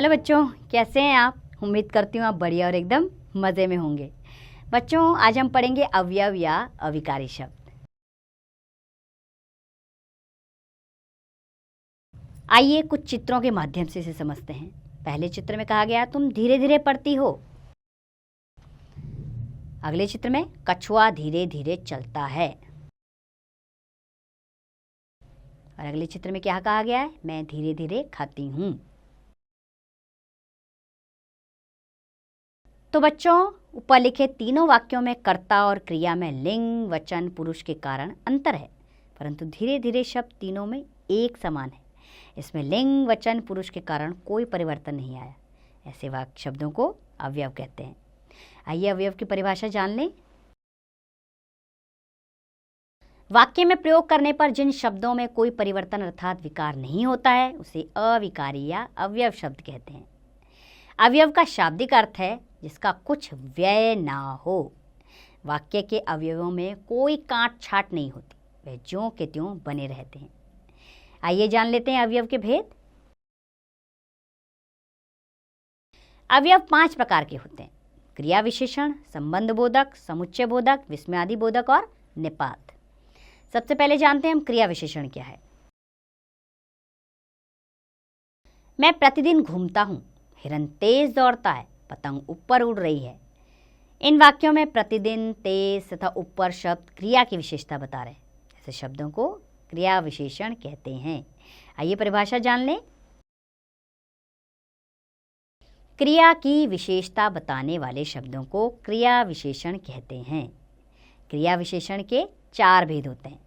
Hello बच्चों, कैसे हैं आप। उम्मीद करती हूँ आप बढ़िया और एकदम मज़े में होंगे। बच्चों, आज हम पढ़ेंगे अवयव या अविकारी शब्द। आइए कुछ चित्रों के माध्यम से इसे समझते हैं। पहले चित्र में कहा गया तुम धीरे धीरे पढ़ती हो। अगले चित्र में कछुआ धीरे धीरे चलता है। और अगले चित्र में क्या कहा गया है, मैं धीरे धीरे खाती हूँ। तो बच्चों, ऊपर लिखे तीनों वाक्यों में कर्ता और क्रिया में लिंग वचन पुरुष के कारण अंतर है, परंतु धीरे धीरे शब्द तीनों में एक समान है। इसमें लिंग वचन पुरुष के कारण कोई परिवर्तन नहीं आया। ऐसे वाक्य शब्दों को अवयव कहते हैं। आइए अवयव की परिभाषा जान लें। वाक्य में प्रयोग करने पर जिन शब्दों में कोई परिवर्तन अर्थात विकार नहीं होता है उसे अविकारी या अवयव शब्द कहते हैं। अवयव का शाब्दिक अर्थ है जिसका कुछ व्यय ना हो। वाक्य के अवयवों में कोई काट छाट नहीं होती, वे ज्यों के त्यों बने रहते हैं। आइए जान लेते हैं अवयव के भेद। अवयव 5 प्रकार के होते हैं: क्रिया विशेषण, संबंध बोधक, समुच्चय बोधक, विस्मयादि बोधक और निपात। सबसे पहले जानते हैं हम क्रिया विशेषण क्या है। मैं प्रतिदिन घूमता हूं, हिरन तेज दौड़ता है, पतंग ऊपर उड़ रही है। इन वाक्यों में प्रतिदिन, तेज तथा ऊपर शब्द क्रिया की विशेषता बता रहे हैं। ऐसे शब्दों को क्रिया विशेषण कहते हैं। आइए परिभाषा जान लें। क्रिया की विशेषता बताने वाले शब्दों को क्रिया विशेषण कहते हैं। क्रिया विशेषण के 4 भेद होते हैं: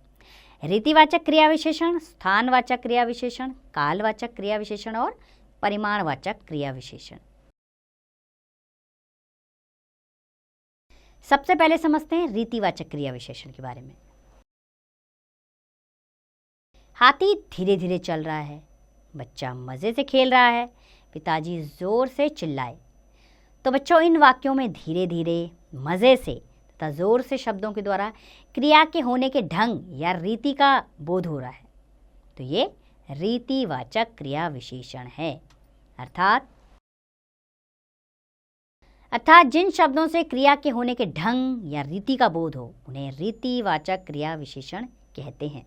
रीतिवाचक क्रिया विशेषण, स्थानवाचक क्रिया विशेषण, कालवाचक क्रिया विशेषण और परिमाणवाचक क्रिया विशेषण। सबसे पहले समझते हैं रीतिवाचक क्रिया विशेषण के बारे में। हाथी धीरे धीरे चल रहा है, बच्चा मजे से खेल रहा है, पिताजी जोर से चिल्लाए। तो बच्चों, इन वाक्यों में धीरे धीरे, मजे से तथा जोर से शब्दों के द्वारा क्रिया के होने के ढंग या रीति का बोध हो रहा है। तो ये रीतिवाचक क्रिया विशेषण है। अर्थात जिन शब्दों से क्रिया के होने के ढंग या रीति का बोध हो उन्हें रीतिवाचक क्रिया विशेषण कहते हैं।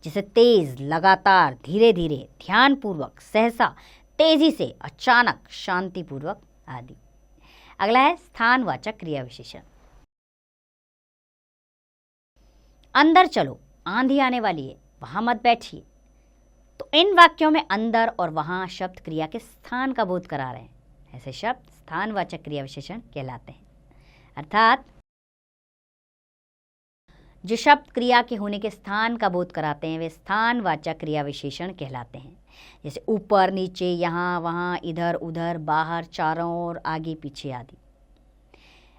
जैसे तेज, लगातार, धीरे धीरे, ध्यानपूर्वक, सहसा, तेजी से, अचानक, शांतिपूर्वक आदि। अगला है स्थानवाचक क्रिया विशेषण। अंदर चलो, आंधी आने वाली है, वहां मत बैठिए। तो इन वाक्यों में अंदर और वहां शब्द क्रिया के स्थान का बोध करा रहे हैं। ऐसे शब्द स्थानवाचक क्रिया विशेषण कहलाते हैं। अर्थात जो शब्द क्रिया के होने के स्थान का बोध कराते हैं वे स्थानवाचक क्रिया विशेषण कहलाते हैं। जैसे ऊपर, नीचे, यहाँ, वहाँ, इधर, उधर, बाहर, चारों ओर, आगे, पीछे आदि।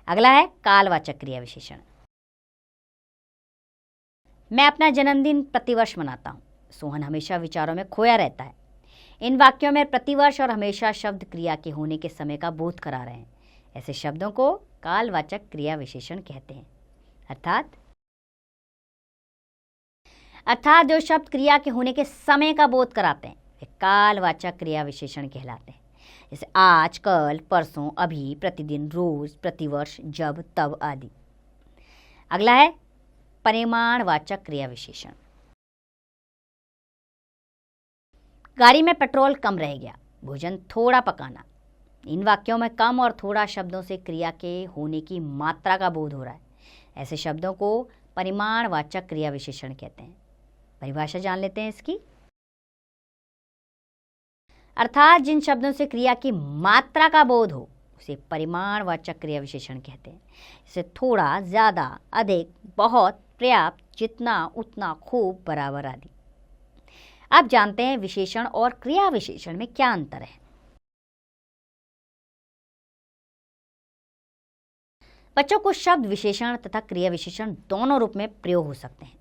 अगला है कालवाचक क्रिया विशेषण। मैं अपना जन्मदिन प्रतिवर्ष मनाता हूँ, सोहन हमेशा विचारों में खोया रहता है। इन वाक्यों में प्रतिवर्ष और हमेशा शब्द क्रिया के होने के समय का बोध करा रहे हैं। ऐसे शब्दों को कालवाचक क्रिया विशेषण कहते हैं। अर्थात जो शब्द क्रिया के होने के समय का बोध कराते हैं वे कालवाचक क्रिया विशेषण कहलाते हैं। जैसे आज, कल, परसों, अभी, प्रतिदिन, रोज, प्रतिवर्ष, जब, तब आदि। अगला है परिमाणवाचक क्रिया विशेषण। गाड़ी में पेट्रोल कम रह गया, भोजन थोड़ा पकाना। इन वाक्यों में कम और थोड़ा शब्दों से क्रिया के होने की मात्रा का बोध हो रहा है। ऐसे शब्दों को परिमाणवाचक क्रिया विशेषण कहते हैं। परिभाषा जान लेते हैं इसकी। अर्थात जिन शब्दों से क्रिया की मात्रा का बोध हो उसे परिमाणवाचक क्रिया विशेषण कहते हैं। जैसे थोड़ा, ज्यादा, अधिक, बहुत, पर्याप्त, जितना, उतना, खूब, बराबर आदि। अब जानते हैं विशेषण और क्रिया विशेषण में क्या अंतर है। बच्चों, कुछ शब्द विशेषण तथा क्रिया विशेषण दोनों रूप में प्रयोग हो सकते हैं।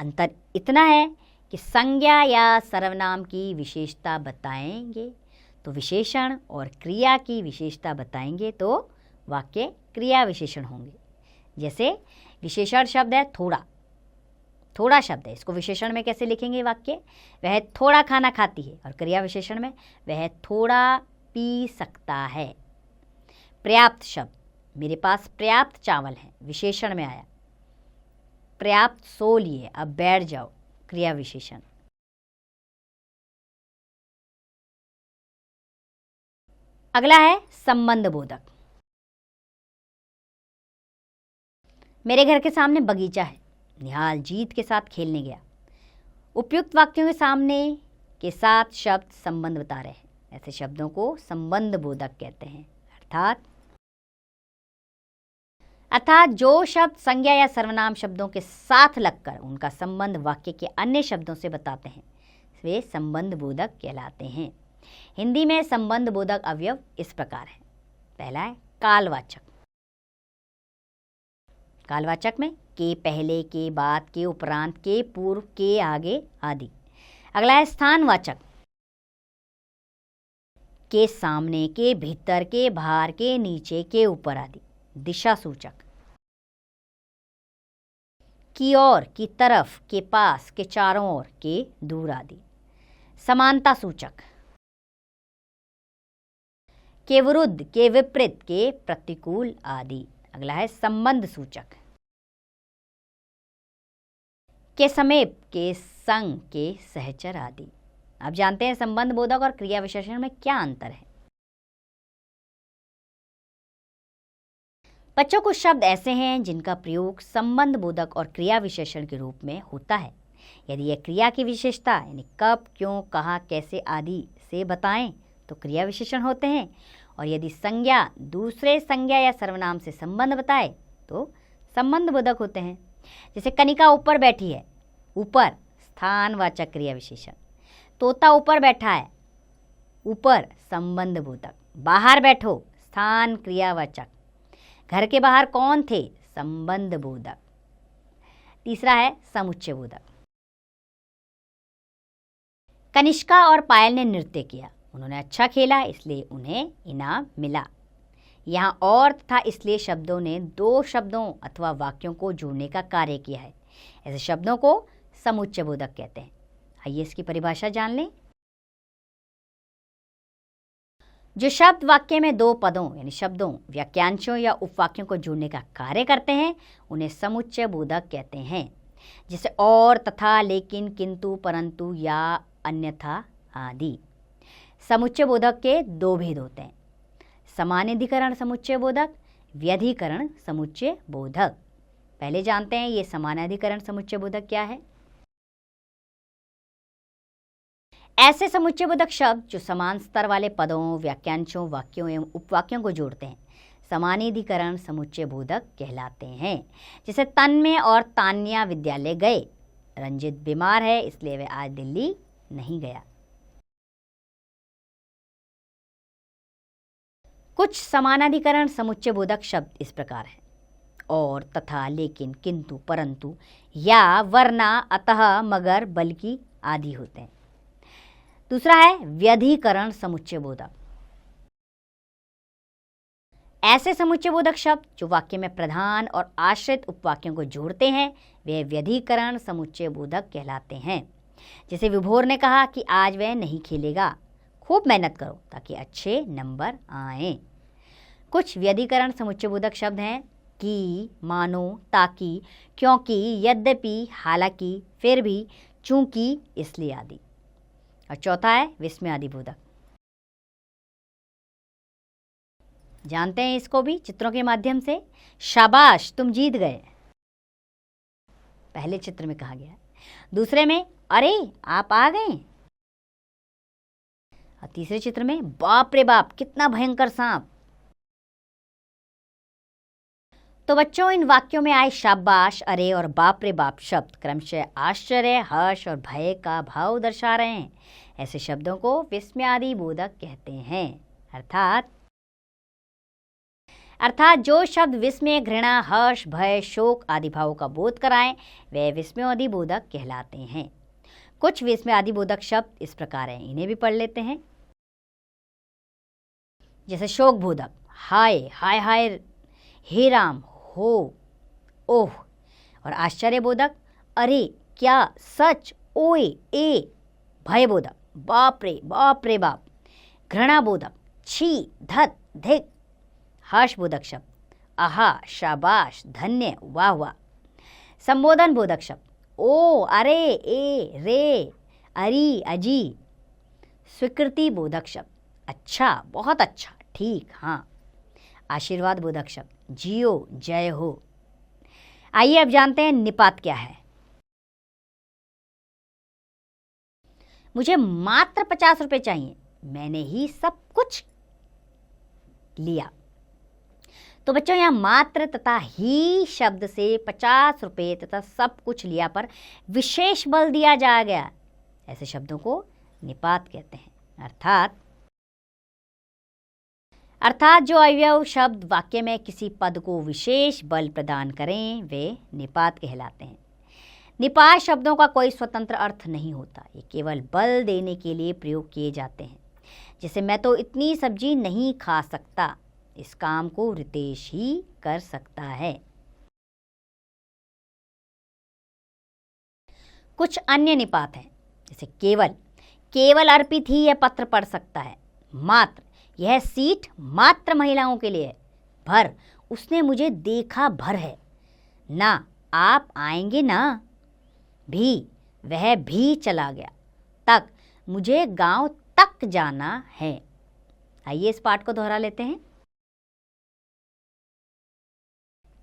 अंतर इतना है कि संज्ञा या सर्वनाम की विशेषता बताएंगे तो विशेषण और क्रिया की विशेषता बताएंगे तो वाक्य क्रिया विशेषण होंगे। जैसे विशेषण शब्द है थोड़ा, थोड़ा शब्द है, इसको विशेषण में कैसे लिखेंगे वाक्य, वह थोड़ा खाना खाती है। और क्रिया विशेषण में वह थोड़ा पी सकता है। पर्याप्त शब्द, मेरे पास पर्याप्त चावल है, विशेषण में आया। पर्याप्त सो लिए, अब बैठ जाओ, क्रिया विशेषण। अगला है संबंध बोधक। मेरे घर के सामने बगीचा है, निहाल जीत के साथ खेलने गया। उपयुक्त वाक्यों के सामने के साथ शब्द संबंध बता रहे हैं, ऐसे शब्दों को संबंध बोधक कहते हैं। अर्थात जो शब्द संज्ञा या सर्वनाम शब्दों के साथ लगकर उनका संबंध वाक्य के अन्य शब्दों से बताते हैं, वे संबंध बोधक कहलाते हैं। हिंदी में संबंध बोधक अवयव इस प्रकार है। पहला है कालवाचक। कालवाचक में के पहले, के बाद, के उपरांत, के पूर्व, के आगे आदि। अगला है स्थानवाचक। के सामने, के भीतर, के बाहर, के नीचे, के ऊपर आदि। दिशा सूचक। की ओर, की तरफ, के पास, के चारों ओर, के दूर आदि। समानता सूचक। के विरुद्ध, के विपरीत, के प्रतिकूल आदि। अगला है संबंध सूचक। के समीप, के संग, के सहचर आदि। अब जानते हैं संबंध बोधक और क्रिया विशेषण में क्या अंतर है। बच्चों, कुछ शब्द ऐसे हैं जिनका प्रयोग संबंध बोधक और क्रिया विशेषण के रूप में होता है यदि यह क्रिया की विशेषता यानी कब, क्यों, कहाँ, कैसे आदि से बताएं तो क्रिया विशेषण होते हैं, और यदि संज्ञा दूसरे संज्ञा या सर्वनाम से संबंध बताए तो संबंध बोधक होते हैं। जैसे कनिका ऊपर बैठी है, ऊपर स्थानवाचक क्रिया विशेषण। तोता ऊपर बैठा है, ऊपर संबंध बोधक। बाहर बैठो, स्थान क्रियावाचक। घर के बाहर कौन थे, संबंध बोधक। तीसरा है समुच्चय बोधक। कनिष्का और पायल ने नृत्य किया, उन्होंने अच्छा खेला इसलिए उन्हें इनाम मिला। यहाँ और तथा इसलिए शब्दों ने दो शब्दों अथवा वाक्यों को जोड़ने का कार्य किया है, ऐसे शब्दों को समुच्चय बोधक कहते हैं। आइए इसकी परिभाषा जान लें। जो शब्द वाक्य में दो पदों यानी शब्दों, वाक्यांशों या उपवाक्यों को जोड़ने का कार्य करते हैं उन्हें समुच्चय बोधक कहते हैं। जैसे और, तथा, लेकिन, किंतु, परंतु या अन्यथा आदि। समुच्चय बोधक के दो भेद होते हैं, समानाधिकरण समुच्चय बोधक, व्यधिकरण समुच्चय बोधक। पहले जानते हैं ये समानाधिकरण समुच्चय बोधक क्या है। ऐसे समुच्चय बोधक शब्द जो समान स्तर वाले पदों, वाक्यांशों, वाक्यों एवं उपवाक्यों को जोड़ते हैं समानाधिकरण समुच्चय बोधक कहलाते हैं। जैसे तन्मय और तान्या विद्यालय गए, रंजित बीमार है इसलिए वह आज दिल्ली नहीं गया। कुछ समानाधिकरण समुच्चय बोधक शब्द इस प्रकार हैं, और, तथा, लेकिन, किंतु, परंतु, या, वरना, अतः, मगर, बल्कि आदि होते हैं। दूसरा है व्यधिकरण समुच्चय बोधक। ऐसे समुच्चय बोधक शब्द जो वाक्य में प्रधान और आश्रित उपवाक्यों को जोड़ते हैं वे व्यधिकरण समुच्चय बोधक कहलाते हैं। जैसे विभोर ने कहा कि आज वह नहीं खेलेगा, खूब मेहनत करो ताकि अच्छे नंबर आएं। कुछ व्यधिकरण समुच्चय बोधक शब्द हैं कि, मानो, ताकि, क्योंकि, यद्यपि, हालांकि, फिर भी, चूंकि, इसलिए आदि। और चौथा है विस्मयादि बोधक। जानते हैं इसको भी चित्रों के माध्यम से। शाबाश तुम जीत गए, पहले चित्र में कहा गया। दूसरे में अरे आप आ गए, और तीसरे चित्र में बाप रे बाप कितना भयंकर सांप। तो बच्चों इन वाक्यों में आए शाबाश, अरे और बाप रे बाप शब्द क्रमशः आश्चर्य, हर्ष और भय का भाव दर्शा रहे हैं। ऐसे शब्दों को विस्मयादि बोधक कहते हैं। अर्थात जो शब्द विस्मय, घृणा, हर्ष, भय, शोक आदि भावों का बोध कराएं वे विस्मयादि बोधक कहलाते हैं। कुछ विस्मयादि बोधक शब्द इस प्रकार हैं, इन्हें भी पढ़ लेते हैं। जैसे शोक बोधक, हाय हाय हाय, हे राम, हो, ओह। और आश्चर्य बोधक, अरे क्या, सच, ओए, ए। भय बोधक, बाप रे बाप। घृणा बोधक, छी, धत, धिक। हर्षबोधक शब्द आहा, शाबाश, धन्य, वाह वाह। संबोधन बोधक शब्द ओ, अरे, ए, रे, अरी, अजी। स्वीकृति बोधक शब्द अच्छा, बहुत अच्छा, ठीक, हाँ। आशीर्वाद बोधक शब्द जियो, जय हो। आइए अब जानते हैं निपात क्या है। मुझे मात्र 50 रुपये चाहिए, मैंने ही सब कुछ लिया। तो बच्चों यहाँ मात्र तथा ही शब्द से 50 रुपये तथा सब कुछ लिया पर विशेष बल दिया जा गया, ऐसे शब्दों को निपात कहते हैं। अर्थात जो अवयव शब्द वाक्य में किसी पद को विशेष बल प्रदान करें वे निपात कहलाते हैं। निपात शब्दों का कोई स्वतंत्र अर्थ नहीं होता, ये केवल बल देने के लिए प्रयोग किए जाते हैं। जैसे मैं तो इतनी सब्जी नहीं खा सकता, इस काम को रितेश ही कर सकता है। कुछ अन्य निपात हैं, जैसे केवल, केवल अर्पित ही यह पत्र पढ़ सकता है। मात्र, यह सीट मात्र महिलाओं के लिए है। भर, उसने मुझे देखा भर है। ना, आप आएंगे ना। भी, वह भी चला गया। तक, मुझे गांव तक जाना है। आइए इस पाठ को दोहरा लेते हैं।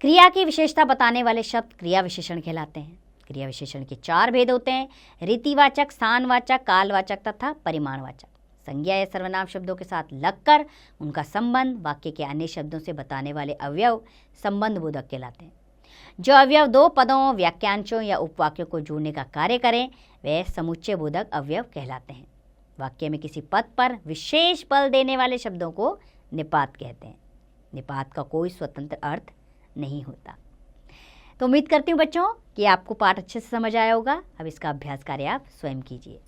क्रिया की विशेषता बताने वाले शब्द क्रिया विशेषण कहलाते हैं। क्रिया विशेषण के 4 भेद होते हैं: रीतिवाचक, स्थानवाचक, कालवाचक तथा परिमाणवाचक। संज्ञा या सर्वनाम शब्दों के साथ लगकर उनका संबंध वाक्य के अन्य शब्दों से बताने वाले अवयव संबंध बोधक कहलाते हैं। जो अवयव 2 पदों, वाक्यांशों या उपवाक्यों को जोड़ने का कार्य करें वे समुच्चय बोधक अवयव कहलाते हैं। वाक्य में किसी पद पर विशेष बल देने वाले शब्दों को निपात कहते हैं। निपात का कोई स्वतंत्र अर्थ नहीं होता। तो उम्मीद करती हूँ बच्चों कि आपको पाठ अच्छे से समझ आया होगा। अब इसका अभ्यास कार्य आप स्वयं कीजिए।